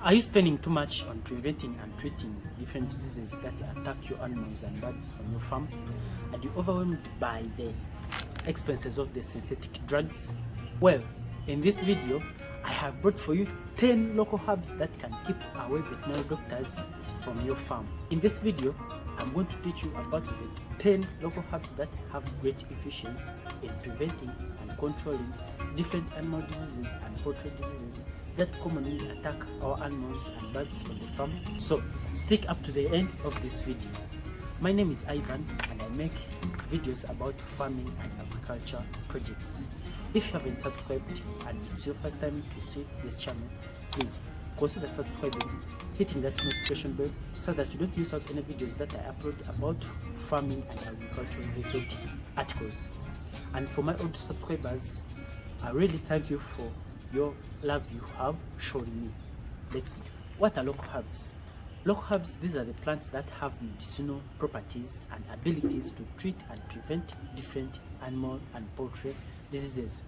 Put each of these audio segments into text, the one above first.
Are you spending too much on preventing and treating different diseases that attack your animals and birds on your farm? Are you overwhelmed by the expenses of the synthetic drugs? Well, in this video, I have brought for you 10 local herbs that can keep away veterinary doctors from your farm. In this video, I'm going to teach you about the 10 local herbs that have great efficiency in preventing and controlling different animal diseases and poultry diseases that commonly attack our animals and birds on the farm. So stick up to the end of this video. My name is Ivan and I make videos about farming and agriculture projects. If you haven't subscribed and it's your first time to see this channel, please consider subscribing, hitting that notification bell so that you don't miss out any videos that I upload about farming and agriculture related articles. And for my old subscribers, I really thank you for your love you have shown me. What are local herbs? Local herbs, these are the plants that have medicinal properties and abilities to treat and prevent different animal and poultry diseases.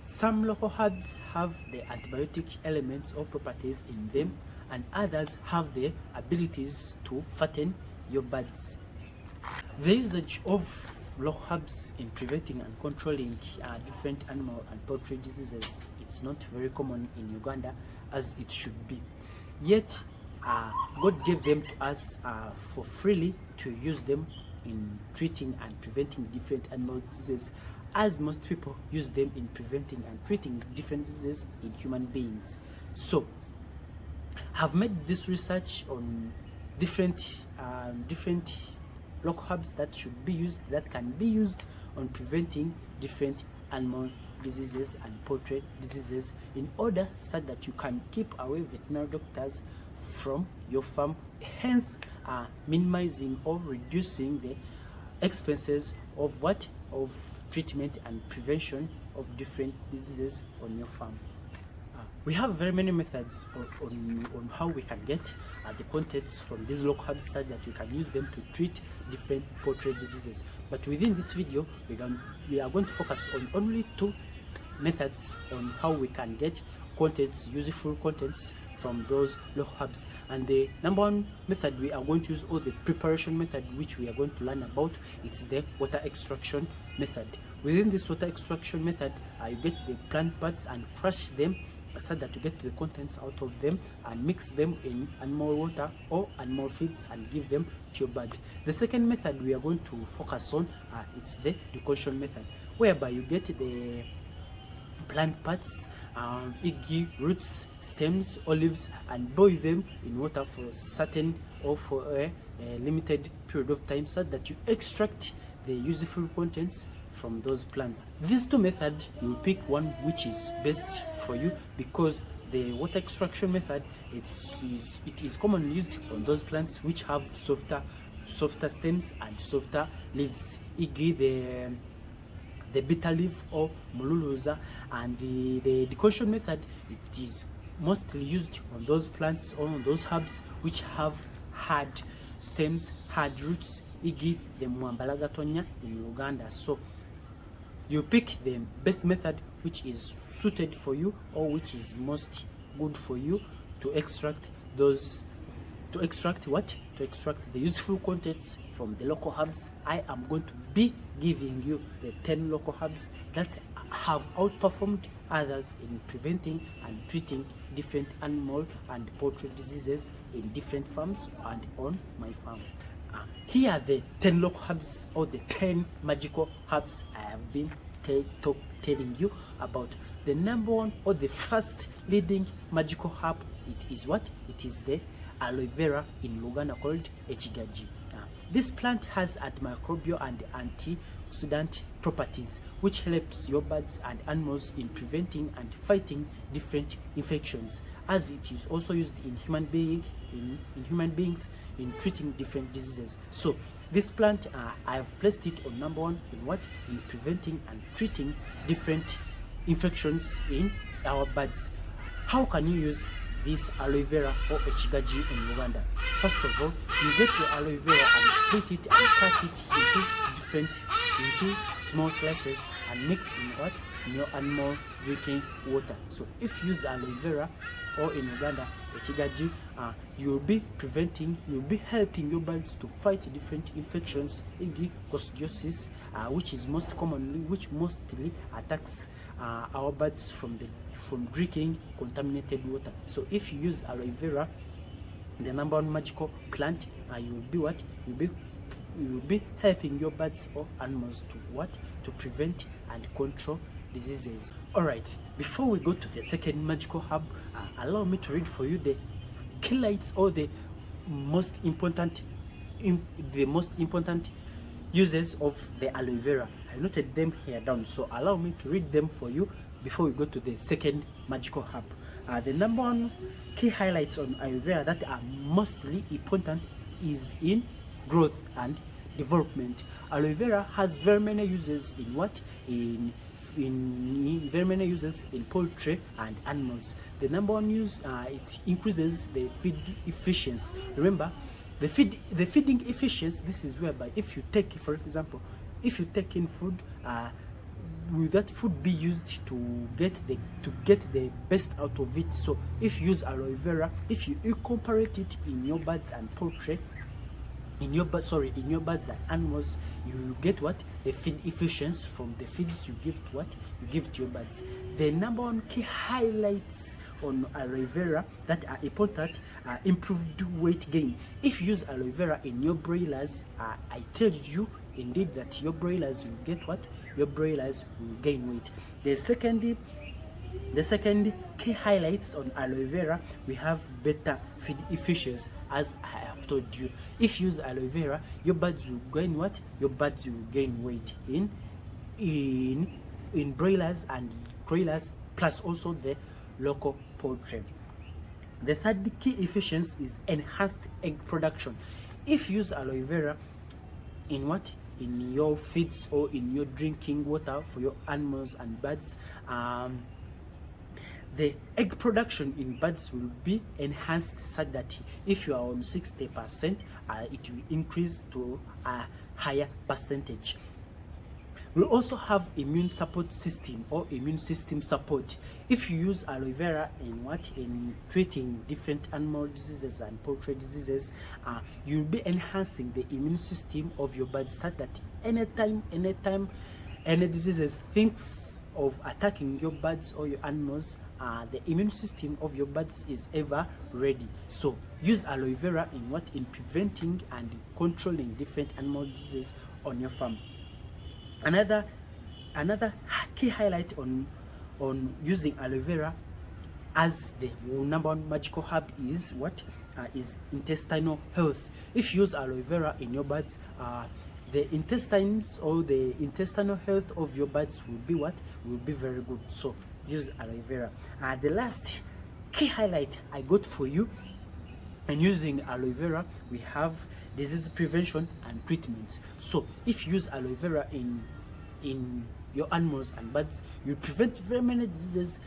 Some local herbs have the antibiotic elements or properties in them, and others have the abilities to fatten your birds. The usage of local herbs in preventing and controlling different animal and poultry diseases, it's not very common in Uganda as it should be. Yet God gave them to us for freely to use them in treating and preventing different animal diseases, as most people use them in preventing and treating different diseases in human beings. So I've made this research on different local herbs that should be used, that can be used on preventing different animal diseases and poultry diseases, in order so that you can keep away veterinary doctors from your farm, hence minimizing or reducing the expenses of treatment and prevention of different diseases on your farm. We have very many methods on how we can get the contents from these local herbs so that we can use them to treat different poultry diseases. But within this video, we are going to focus on only 2 methods on how we can get contents, useful contents from those local herbs. And the number 1 method we are going to use, or the preparation method which we are going to learn about, it's the water extraction method. Within this water extraction method, you get the plant parts and crush them so that you get the contents out of them and mix them in animal water or animal feeds and give them to your bird. The second method we are going to focus on, it's the decoction method, whereby you get the plant parts, iggy, roots, stems, olives, and boil them in water for a certain or for a limited period of time so that you extract the useful contents from those plants. These 2 methods, you will pick one which is best for you, because the water extraction method, it is commonly used on those plants which have softer stems and softer leaves, e.g. the bitter leaf or mululuza. And the decoction method, it is mostly used on those plants or on those herbs which have hard stems, hard roots, e.g. the mwambalagatonya in Uganda. So you pick the best method which is suited for you, or which is most good for you to extract those, to extract the useful contents from the local herbs. I am going to be giving you the 10 local herbs that have outperformed others in preventing and treating different animal and poultry diseases in different farms and on my farm. Here are the 10 local herbs, or the 10 magical herbs I have been telling you about. The number 1, or the first leading magical herb, it is what? It is the aloe vera in Luganda, called echigaji. This plant has antimicrobial and antioxidant properties which helps your birds and animals in preventing and fighting different infections, as it is also used in human beings in treating different diseases. So this plant, I have placed it on number 1 in preventing and treating different infections in our birds. How can you use this aloe vera or echigaji in Uganda? First of all, you get your aloe vera and split it and cut it into small slices and mix in what, in your animal drinking water. So if you use aloe vera, or in Uganda ekigaji, you'll be helping your birds to fight different infections, e.g. coccidiosis, which mostly attacks our birds from drinking contaminated water. So if you use aloe vera, the number one magical plant, you'll be helping your birds or animals to prevent and control diseases. All right, before we go to the second magical herb, allow me to read for you the chelates, or the most important uses of the aloe vera. I noted them here down, so allow me to read them for you before we go to the second magical herb. The number one key highlights on aloe vera that are mostly important is in growth and development. Aloe vera has very many uses in very many uses in poultry and animals. The number one use, it increases the feed efficiency. Remember, the feeding efficiency, this is whereby if you take, for example, if you take in food, will that food be used to get the best out of it? So if you use aloe vera, if you incorporate it in your birds and poultry, in your birds and animals, you get what, the feed efficiency from the feeds you give to your birds. The number one key highlights on aloe vera that are important are improved weight gain. If you use aloe vera in your broilers, I tell you indeed that your broilers will get what, your broilers will gain weight. The second key highlights on aloe vera, we have better feed efficiency. As I have told you, if you use aloe vera, your birds will gain what? Your birds will gain weight in broilers and broilers, plus also the local poultry. The third key efficiency is enhanced egg production. If you use aloe vera in your feeds or in your drinking water for your animals and birds, the egg production in birds will be enhanced, such that if you are on 60%, it will increase to a higher percentage. We also have immune support system, or immune system support. If you use aloe vera in treating different animal diseases and poultry diseases, you'll be enhancing the immune system of your birds, such that anytime any diseases thinks of attacking your birds or your animals, the immune system of your birds is ever ready. So use aloe vera in preventing and controlling different animal diseases on your farm. Another key highlight on using aloe vera as the number one magical herb is is intestinal health. If you use aloe vera in your birds, the intestines or the intestinal health of your birds will be very good. So use aloe vera. The last key highlight I got for you, and using aloe vera, we have disease prevention and treatment. So if you use aloe vera in your animals and birds, you prevent very many diseases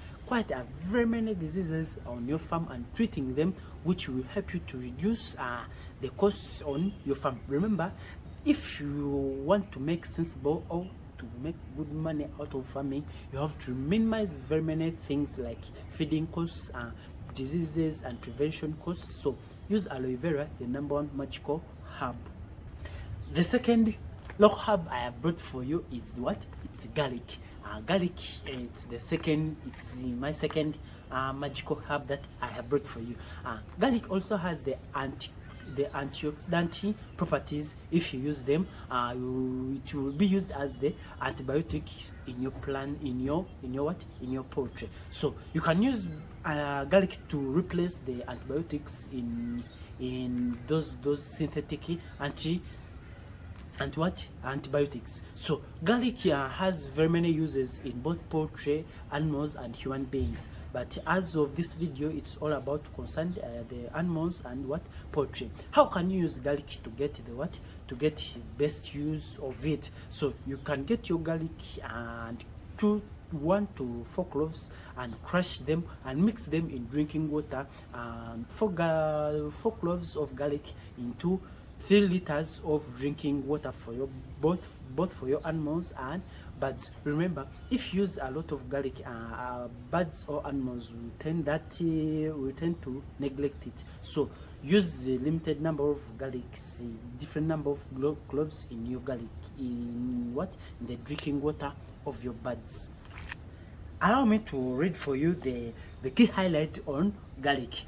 on your farm, and treating them, which will help you to reduce the costs on your farm. Remember, if you want to make sensible or to make good money out of farming, you have to minimize very many things like feeding costs, diseases, and prevention costs. So use aloe vera, the number one magical herb. The second local herb I have brought for you is it's garlic. Garlic, it's my second magical herb that I have brought for you. Garlic also has the antioxidant properties. If you use them, it will be used as the antibiotic in your plant, in your poultry. So you can use garlic to replace the antibiotics in those synthetic antibiotics. So garlic has very many uses in both poultry, animals, and human beings. But as of this video, it's all about the animals and poultry. How can you use garlic to get best use of it? So you can get your garlic and 1 to 4 cloves and crush them and mix them in drinking water, and 4 cloves of garlic into 3 liters of drinking water for your both for your animals and But remember, if you use a lot of garlic, birds or animals will tend to neglect it. So use a limited number of garlics, different number of cloves in your garlic, in the drinking water of your birds. Allow me to read for you the key highlight on garlic.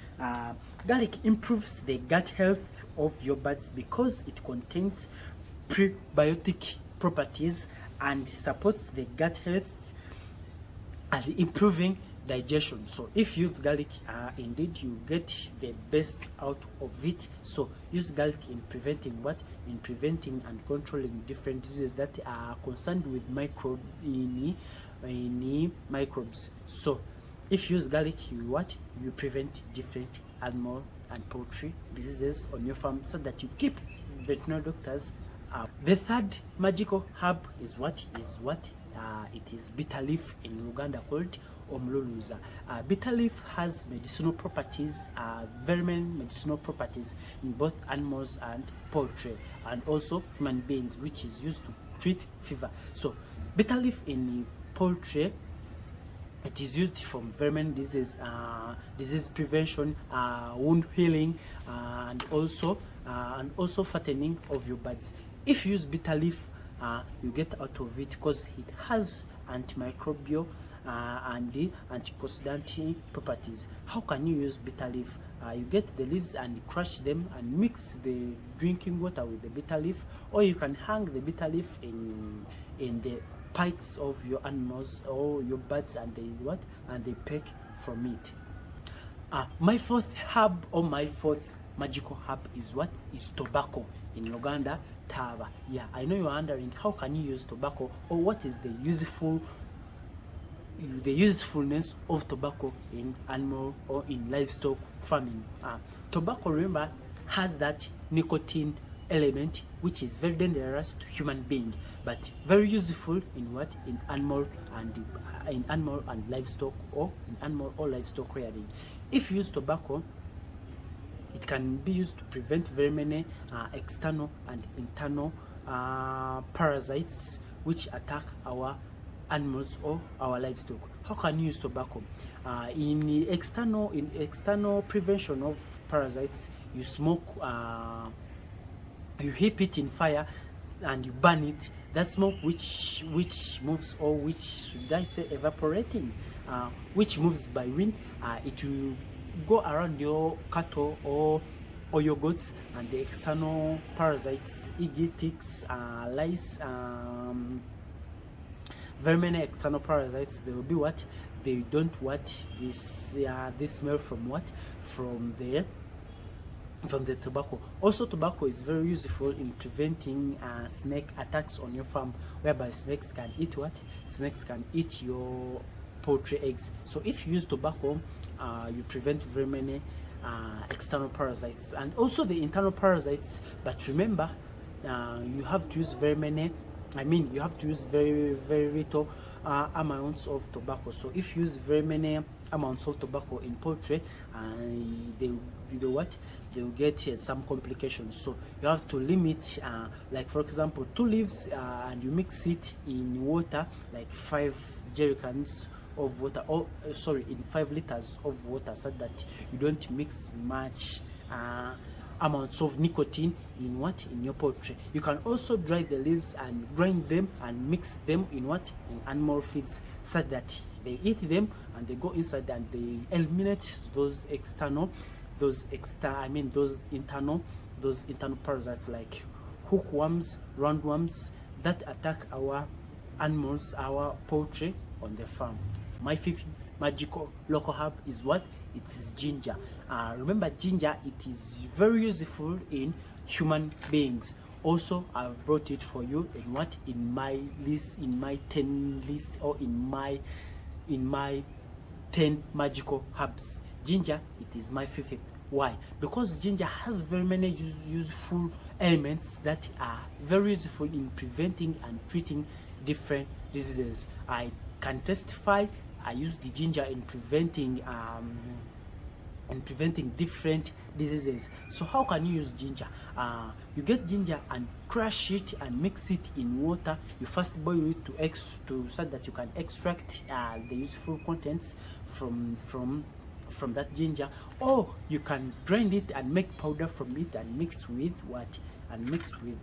Garlic improves the gut health of your birds because it contains prebiotic properties and supports the gut health and improving digestion. So if you use garlic, indeed you get the best out of it. So use garlic in preventing and controlling different diseases that are concerned with microbes. So if you use garlic, you prevent different animal and poultry diseases on your farm, so that you keep veterinary doctors out. The third magical herb is it is bitter leaf, in Uganda called omululuza. Bitter leaf has medicinal properties, very many medicinal properties in both animals and poultry, and also human beings, which is used to treat fever. So bitter leaf in poultry, it is used for very many diseases, disease prevention, wound healing, and also fattening of your birds. If you use bitter leaf, you get out of it because it has antimicrobial and the antioxidant properties. How can you use bitter leaf? You get the leaves and crush them and mix the drinking water with the bitter leaf, or you can hang the bitter leaf in the pikes of your animals or your birds, and they peck from it. My fourth magical herb is tobacco, in Uganda, taba. Yeah, I know you're wondering, how can you use tobacco, or what is the usefulness of tobacco in animal or in livestock farming. Tobacco, remember, has that nicotine element which is very dangerous to human being, but very useful in animal and livestock, or in animal or livestock rearing. If you use tobacco, it can be used to prevent very many external and internal parasites which attack our animals or our livestock. How can you use tobacco? In external prevention of parasites, you smoke, you heap it in fire and you burn it. That smoke which moves, or which should I say evaporating, which moves by wind, it will go around your cattle or your goats, and the external parasites, ticks, lice, very many external parasites, they will be they don't this smell from the tobacco. Also, tobacco is very useful in preventing snake attacks on your farm, whereby snakes can eat your poultry eggs. So if you use tobacco, you prevent very many external parasites and also the internal parasites. But remember, you have to use you have to use very, very little amounts of tobacco. So if you use very many amounts of tobacco in poultry, they'll get some complications. So you have to limit, like for example 2 leaves, and you mix it in water, like 5 jerry cans of water, or in 5 liters of water, so that you don't mix much amounts of nicotine in your poultry. You can also dry the leaves and grind them and mix them in animal feeds, so that they eat them and they go inside and they eliminate those internal parasites like hookworms, roundworms, that attack our animals, our poultry on the farm. My fifth magical local herb is it is ginger. Remember, ginger, it is very useful in human beings. Also, I've brought it for you in my list, in my 10 list, or in my 10 magical herbs. Ginger, it is my favorite. Why? Because ginger has very many useful elements that are very useful in preventing and treating different diseases. I can testify, I use the ginger in preventing and preventing different diseases. So how can you use ginger? You get ginger and crush it and mix it in water. You first boil it so that you can extract the useful contents from that ginger, or you can grind it and make powder from it and mix with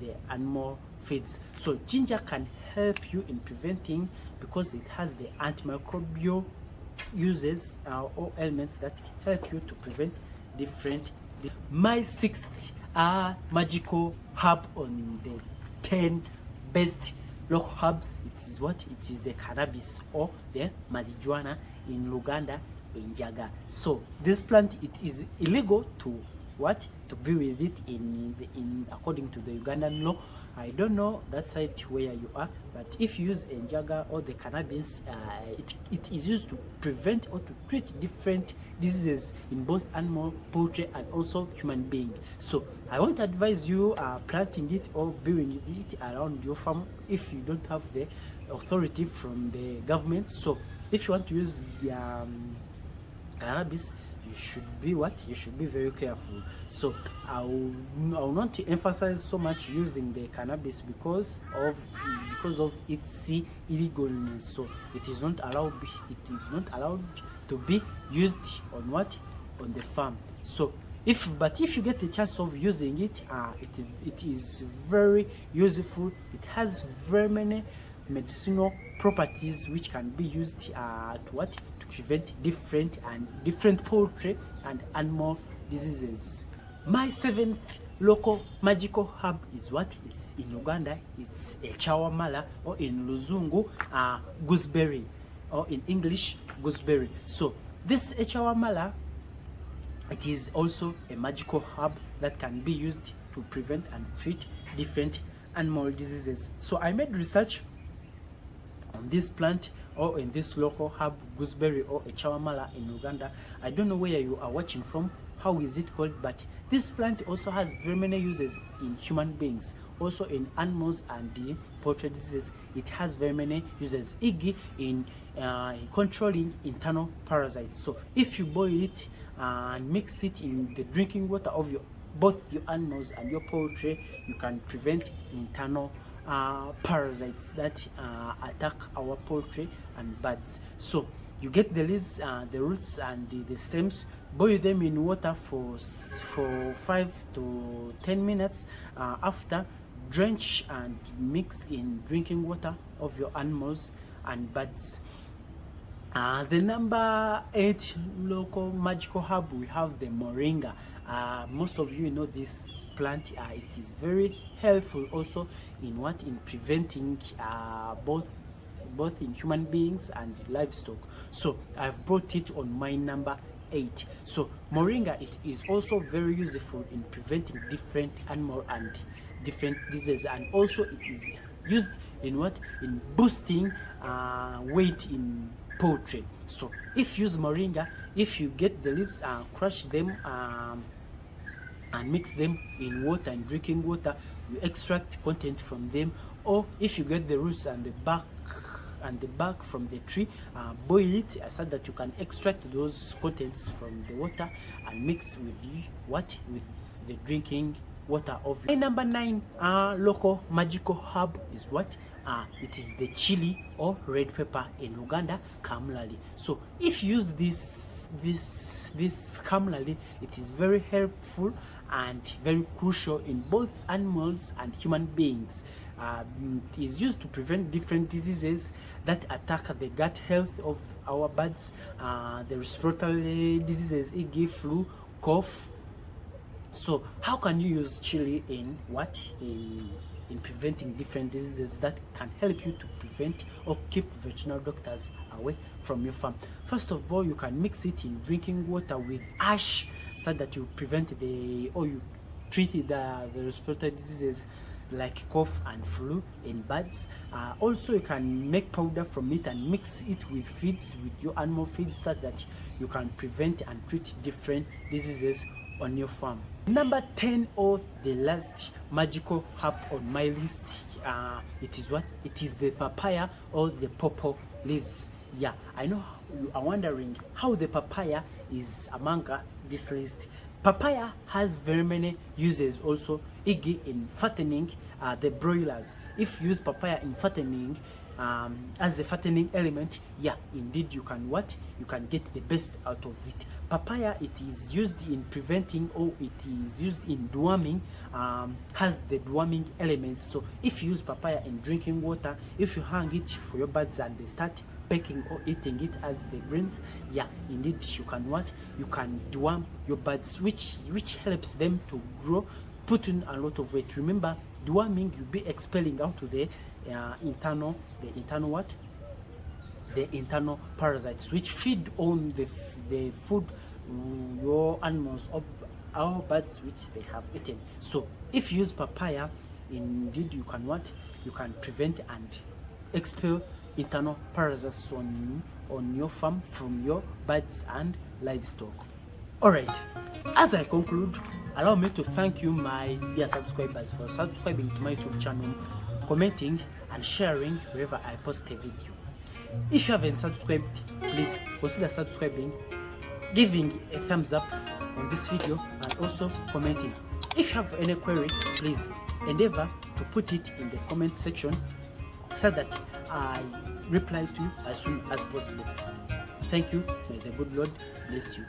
the animal feeds. So ginger can help you in preventing, because it has the antimicrobial uses or elements that help you to prevent different. My sixth magical herb on the 10 best local herbs, it is the cannabis or the marijuana in Uganda, in Jaga. So this plant, it is illegal to be with it in according to the Ugandan law. I don't know that side where you are, but if you use enjaga or the cannabis, it is used to prevent or to treat different diseases in both animal, poultry, and also human being. So I won't advise you planting it or brewing it around your farm if you don't have the authority from the government. So if you want to use the cannabis, you should be very careful. So I will not emphasize so much using the cannabis because of its illegalness. So it is not allowed to be used on the farm. So if you get the chance of using it, it is very useful. It has very many medicinal properties which can be used to prevent different poultry and animal diseases. My seventh local magical herb is in Uganda. It's a chawamala, or in Luzungu gooseberry, or in English gooseberry. So this chawamala, it is also a magical herb that can be used to prevent and treat different animal diseases. So I made research on this plant, or in this local herb gooseberry, or a chawamala in Uganda. I don't know where you are watching from, how is it called, but this plant also has very many uses in human beings, also in animals and the poultry diseases. It has very many uses, in controlling internal parasites. So if you boil it and mix it in the drinking water of both your animals and your poultry, you can prevent internal parasites that attack our poultry and birds. So you get the leaves, the roots, and the stems, boil them in water for 5 to 10 minutes. After, drench and mix in drinking water of your animals and birds. The number 8 local magical herb, we have the moringa. Most of you know this plant. It is very helpful also in preventing both in human beings and livestock. So I've brought it on my number 8. So moringa, it is also very useful in preventing different animal and different diseases, and also it is used in boosting weight in poultry. So if you use moringa, if you get the leaves, crush them and mix them in water and drinking water, you extract content from them. Or if you get the roots and the bark from the tree, boil it so that you can extract those contents from the water and mix with the drinking water of it. Number 9 local magical herb is it is the chili or red pepper in Uganda, kamulali. So if you use this kamulali, it is very helpful and very crucial in both animals and human beings. It is used to prevent different diseases that attack the gut health of our birds, the respiratory diseases, flu, cough. So how can you use chili in preventing different diseases that can help you to prevent or keep veterinary doctors away from your farm? First of all, you can mix it in drinking water with ash so that you you treat the respiratory diseases like cough and flu in birds. Also, you can make powder from it and mix it with your animal feeds so that you can prevent and treat different diseases on your farm. Number 10, or the last magical herb on my list, it is the papaya or the purple leaves. Yeah, I know you are wondering how the papaya is among this list. Papaya has very many uses also, e.g. in fattening the broilers. If you use papaya in fattening, as a fattening element, yeah, indeed you can you can get the best out of it. Papaya, it is used in preventing, or it is used in deworming, has the deworming elements. So if you use papaya in drinking water, if you hang it for your birds and they start pecking or eating it as the greens, yeah, indeed you can you can deworm your birds, which helps them to grow, put in a lot of weight. Remember, deworming, you'll be expelling out to the internal parasites which feed on the food your animals or our birds which they have eaten. So if you use papaya, indeed you can you can prevent and expel internal parasites on your farm from your birds and livestock. Alright, as I conclude, allow me to thank you, my dear subscribers, for subscribing to my YouTube channel, commenting and sharing wherever I post a video. If you haven't subscribed, please consider subscribing, giving a thumbs up on this video, and also commenting. If you have any query, please endeavor to put it in the comment section so that I reply to you as soon as possible. Thank you. May the good Lord bless you.